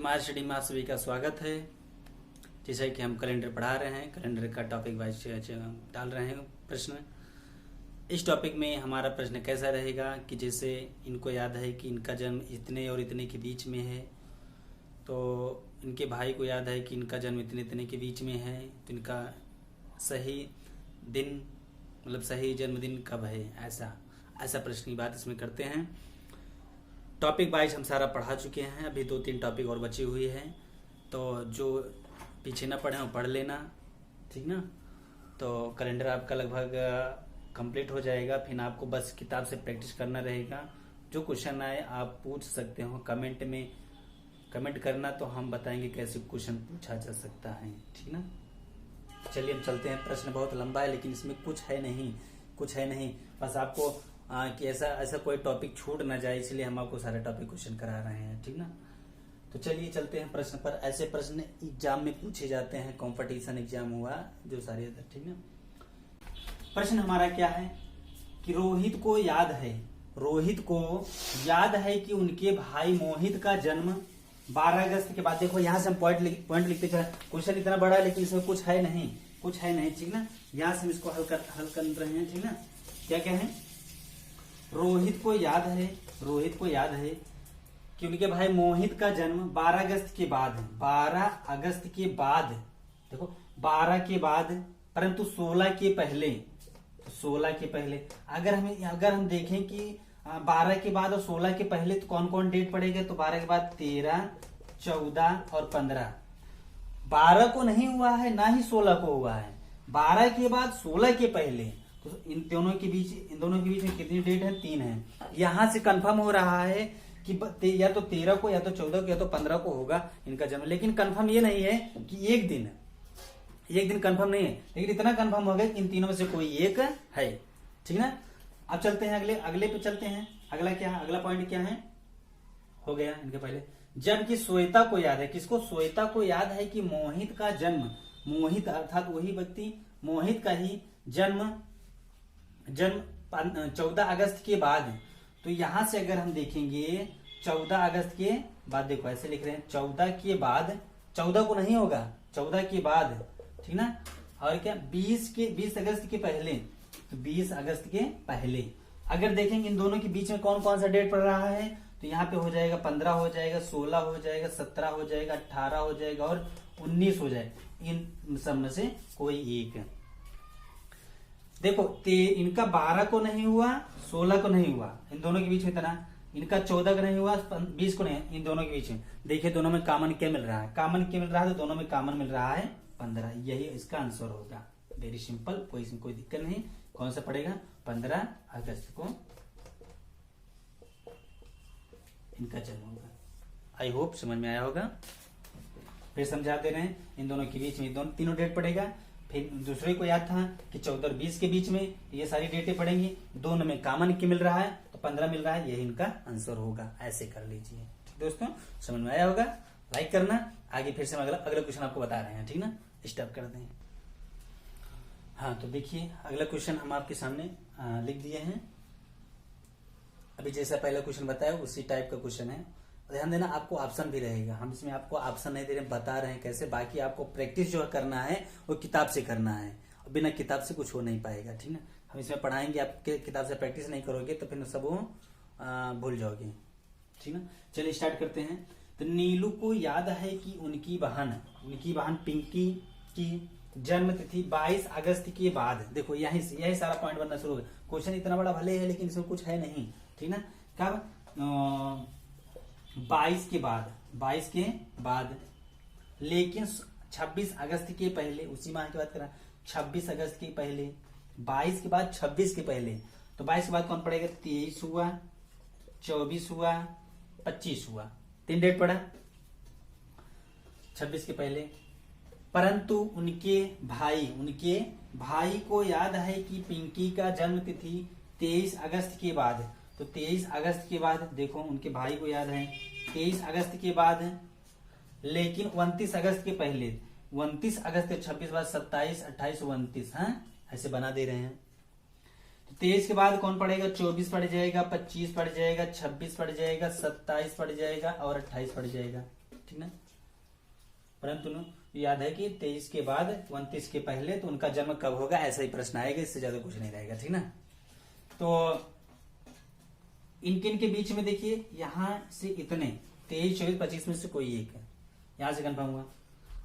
Smart study में आप सभी का स्वागत है। जैसा कि हम कैलेंडर पढ़ा रहे हैं, कैलेंडर का टॉपिक वाइज डाल रहे हैं प्रश्न। इस टॉपिक में हमारा प्रश्न कैसा रहेगा कि जैसे इनको याद है कि इनका जन्म इतने और इतने के बीच में है, तो इनके भाई को याद है कि इनका जन्म इतने इतने के बीच में है, तो इनका सही दिन मतलब सही जन्मदिन कब है, ऐसा प्रश्न की बात इसमें करते हैं। टॉपिक वाइज हम सारा पढ़ा चुके हैं, अभी 2-3 टॉपिक और बची हुई है, तो जो पीछे ना पढ़े वो पढ़ लेना, ठीक ना। तो कैलेंडर आपका लगभग कंप्लीट हो जाएगा, फिर आपको बस किताब से प्रैक्टिस करना रहेगा। जो क्वेश्चन आए आप पूछ सकते हो कमेंट में, कमेंट करना तो हम बताएंगे कैसे क्वेश्चन पूछा जा सकता है, ठीक ना। चलिए हम चलते हैं। प्रश्न बहुत लंबा है लेकिन इसमें कुछ है नहीं, बस आपको कि ऐसा कोई टॉपिक छूट ना जाए, इसलिए हम आपको सारे टॉपिक क्वेश्चन करा रहे हैं, ठीक ना। तो चलिए चलते हैं प्रश्न पर। ऐसे प्रश्न एग्जाम में पूछे जाते हैं, कंपटीशन एग्जाम हुआ जो सारे, ठीक ना। प्रश्न हमारा क्या है कि रोहित को याद है कि उनके भाई मोहित का जन्म 12 अगस्त के बाद। देखो यहाँ से हम पॉइंट लिखते चले। क्वेश्चन इतना बड़ा है लेकिन इसमें कुछ है नहीं, ठीक ना। यहाँ से हम इसको हल कर रहे हैं, ठीक ना। क्या है, रोहित को याद है कि उनके भाई मोहित का जन्म 12 अगस्त के बाद है। 12 अगस्त के बाद, देखो 12 के बाद परंतु 16 के पहले। अगर हम देखें कि 12 के बाद और 16 के पहले तो कौन कौन डेट पड़ेगा, तो 12 के बाद 13, 14 और 15। 12 को नहीं हुआ है ना ही 16 को हुआ है। 12 के बाद 16 के पहले, तो इन दोनों के बीच में कितनी डेट है, 3 है। यहां से कंफर्म हो रहा है कि या तो 13 को या तो 14 को या तो 15 को होगा इनका जन्म, लेकिन कंफर्म ये नहीं है कि एक दिन कंफर्म नहीं है, लेकिन इतना कंफर्म हो गया कि इन तीनों में से कोई एक है, ठीक ना। अब चलते हैं अगले पे चलते हैं। अगला पॉइंट क्या है, हो गया इनके पहले। जबकि श्वेता को याद है, किसको, श्वेता को याद है कि मोहित का जन्म, मोहित अर्थात वही व्यक्ति, मोहित का ही जन्म 14 अगस्त के बाद। तो यहां से अगर हम देखेंगे 14 अगस्त के बाद, देखो ऐसे लिख रहे हैं 14 के बाद, 14 को नहीं होगा, 14 के बाद, ठीक ना। और क्या, 20 अगस्त के पहले, तो 20 अगस्त के पहले। अगर देखेंगे इन दोनों के बीच में कौन कौन सा डेट पड़ रहा है, तो यहाँ पे हो जाएगा 15 हो जाएगा, 16 हो जाएगा, 17 हो जाएगा, 18 हो जाएगा और 19 हो जाएगा। इन सब में से कोई एक। देखो इनका 12 को नहीं हुआ, 16 को नहीं हुआ, इन दोनों के बीच में इतना। इनका 14 को नहीं हुआ, 20 को नहीं, इन दोनों के बीच में देखिए दोनों में कॉमन क्या मिल रहा है, तो दोनों में कॉमन मिल रहा है 15। यही इसका आंसर होगा। वेरी सिंपल, कोई इसमें कोई दिक्कत नहीं। कौन सा पड़ेगा, 15 अगस्त को इनका जन्म होगा। आई होप समझ में आया होगा। फिर समझा दे रहे हैं, इन दोनों के बीच में तीनों डेट पड़ेगा। फिर दूसरे को याद था कि 14 और 20 के बीच में ये सारी डेटें पड़ेंगी, दोनों में कॉमन की मिल रहा है तो 15 मिल रहा है, यही इनका आंसर होगा। ऐसे कर लीजिए, ठीक दोस्तों, समझ में आया होगा। लाइक करना। आगे फिर से हम अगला क्वेश्चन आपको बता रहे हैं, ठीक ना। स्टॉप कर दें। हाँ, तो देखिए अगला क्वेश्चन हम आपके सामने लिख दिए हैं। अभी जैसा पहला क्वेश्चन बताया उसी टाइप का क्वेश्चन है। ध्यान देना, आपको ऑप्शन भी रहेगा, हम इसमें आपको ऑप्शन नहीं दे रहे, बता रहे हैं कैसे। बाकी आपको प्रैक्टिस जो करना है वो किताब से करना है, बिना किताब से कुछ हो नहीं पाएगा, ठीक ना। हम इसमें पढ़ाएंगे, आप किताब से प्रैक्टिस नहीं करोगे तो फिर सब भूल जाओगे, ठीक ना। चलिए स्टार्ट करते हैं। तो नीलू को याद है कि उनकी बहन पिंकी की जन्म तिथि 22 अगस्त के बाद। देखो यही सारा पॉइंट बनना शुरू हो गया। क्वेश्चन इतना बड़ा भले है लेकिन इसमें कुछ है नहीं, ठीक ना। कब, 22 के बाद, लेकिन 26 अगस्त के पहले, उसी माह की बात कर रहा, 26 अगस्त के पहले, 22 के बाद 26 के पहले। तो 22 के बाद कौन पड़ेगा, 23 हुआ, 24 हुआ, 25 हुआ, 3 डेट पड़ा 26 के पहले। परंतु उनके भाई को याद है कि पिंकी का जन्म तिथि 23 अगस्त के बाद। तो 23 अगस्त के बाद, देखो उनके भाई को याद है 23 अगस्त के बाद, लेकिन 29 अगस्त के पहले, 29 अगस्त के 26 बाद 27, 28, 29, हाँ ऐसे बना दे रहे हैं। तो 23 के बाद कौन पड़ेगा, 24 पड़ जाएगा, 25 पड़ जाएगा, 26 पड़ जाएगा, 27 पड़ जाएगा और 28 पड़ जाएगा। ठीक ना। परंतु याद है कि 23 के बाद 29 के पहले तो उनका जन्म कब होगा, ऐसा ही प्रश्न आएगा, इससे ज्यादा कुछ नहीं रहेगा, ठीक ना। तो इनके के बीच में देखिए यहां से इतने 23, 24, 25 में से कोई एक है, यहां से कंफर्म हुआ।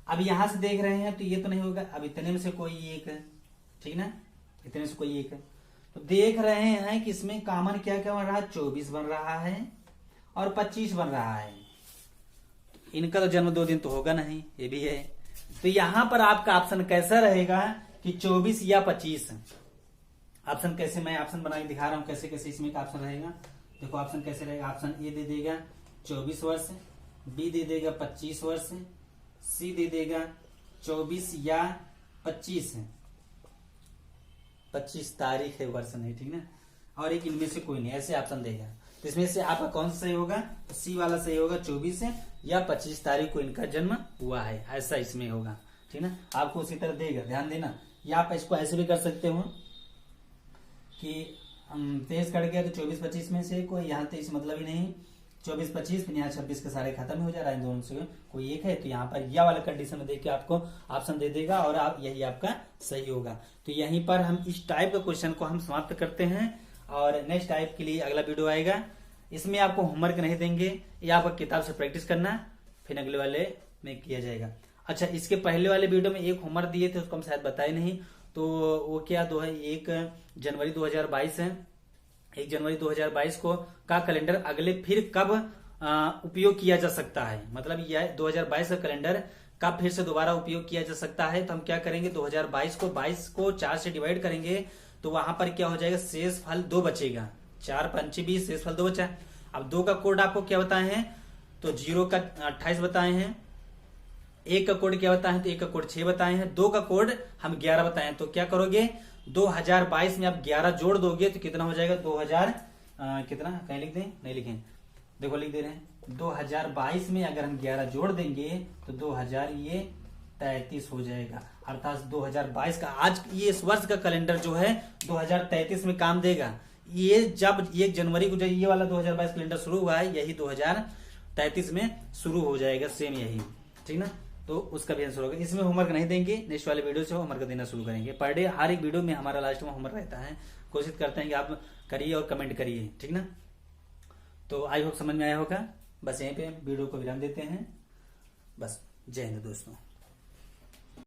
अब यहां से देख रहे हैं तो ये तो नहीं होगा, अब इतने में से कोई एक है, ठीक ना, इतने से कोई एक है। तो देख रहे हैं कि इसमें कॉमन क्या क्या बन रहा है, 24 बन रहा है और 25 बन रहा है। इनका तो जन्म 2 दिन तो होगा नहीं, ये भी है। तो यहां पर आपका ऑप्शन कैसा रहेगा कि 24 या 25। ऑप्शन कैसे, मैं ऑप्शन बना के दिखा रहा हूं कैसे कैसे इसमें का ऑप्शन रहेगा। देखो ऑप्शन कैसे रहेगा, ऑप्शन ए दे देगा 24 वर्ष, बी दे देगा 25 वर्ष, सी दे देगा 24 या 25 तारीख है, वर्ष नहीं, ठीक ना, और एक इनमें से कोई नहीं, ऐसे ऑप्शन देगा। तो इसमें से आपका कौन सा सही होगा, तो सी वाला सही होगा, 24 या 25 तारीख को इनका जन्म हुआ है, ऐसा इसमें होगा, ठीक ना। आपको उसी तरह देगा, ध्यान देना। या आप इसको ऐसे भी कर सकते हो कि 23 कट गया तो 24, 25 में से कोई, यहाँ 23 मतलब ही नहीं, 24, 25 फिर यहाँ 26 के सारे खत्म हो जा रहा है, इन दोनों से कोई एक है। तो यहाँ पर या वाला कंडीशन में देख के आपको ऑप्शन दे देगा और आप यही आपका सही होगा। तो यहीं पर हम इस टाइप का क्वेश्चन को हम समाप्त करते हैं और नेक्स्ट टाइप के लिए अगला वीडियो आएगा। इसमें आपको होमवर्क नहीं देंगे, ये आपको किताब से प्रैक्टिस करना, फिर अगले वाले में किया जाएगा। अच्छा, इसके पहले वाले वीडियो में एक होमवर्क दिए थे, उसको हम शायद बताए नहीं, तो वो क्या 1 जनवरी 2022 है, 1 जनवरी 2022 को का कैलेंडर अगले फिर कब उपयोग किया जा सकता है, मतलब यह 2022 का कैलेंडर कब फिर से दोबारा उपयोग किया जा सकता है। तो हम क्या करेंगे, 2022 को 22 को 4 से डिवाइड करेंगे तो वहां पर क्या हो जाएगा, शेष फल 2 बचेगा, 4 पंचे 20, शेष फल 2 बचा। अब 2 का कोड आपको क्या बताए हैं, तो 0 का 28 बताए हैं, 1 का कोड क्या बताए हैं, तो 1 का कोड 6 बताए हैं, 2 का कोड हम 11 बताए हैं। तो क्या करोगे, 2022 में आप 11 जोड़ दोगे तो कितना हो जाएगा, 2000 कितना, कहीं लिख दें, नहीं लिखें, देखो लिख दे रहे हैं, 2022 में अगर हम 11 जोड़ देंगे तो 2033 हो जाएगा। अर्थात 2022 का आज ये इस वर्ष का कैलेंडर जो है 2033 में काम देगा। ये जब 1 जनवरी को जब ये वाला 2022 कैलेंडर शुरू हुआ है, यही 2033 में शुरू हो जाएगा, सेम यही, ठीक ना। तो उसका भी आंसर होगा। इसमें होमवर्क नहीं देंगे, नेक्स्ट वाले वीडियो से होमवर्क देना शुरू करेंगे। पर डे हर एक वीडियो में हमारा लास्ट में होमवर्क रहता है, कोशिश करते हैं कि आप करिए और कमेंट करिए, ठीक ना। तो आई होप समझ में आया होगा। बस यहीं पे वीडियो को विराम देते हैं। बस जय हिंद दोस्तों।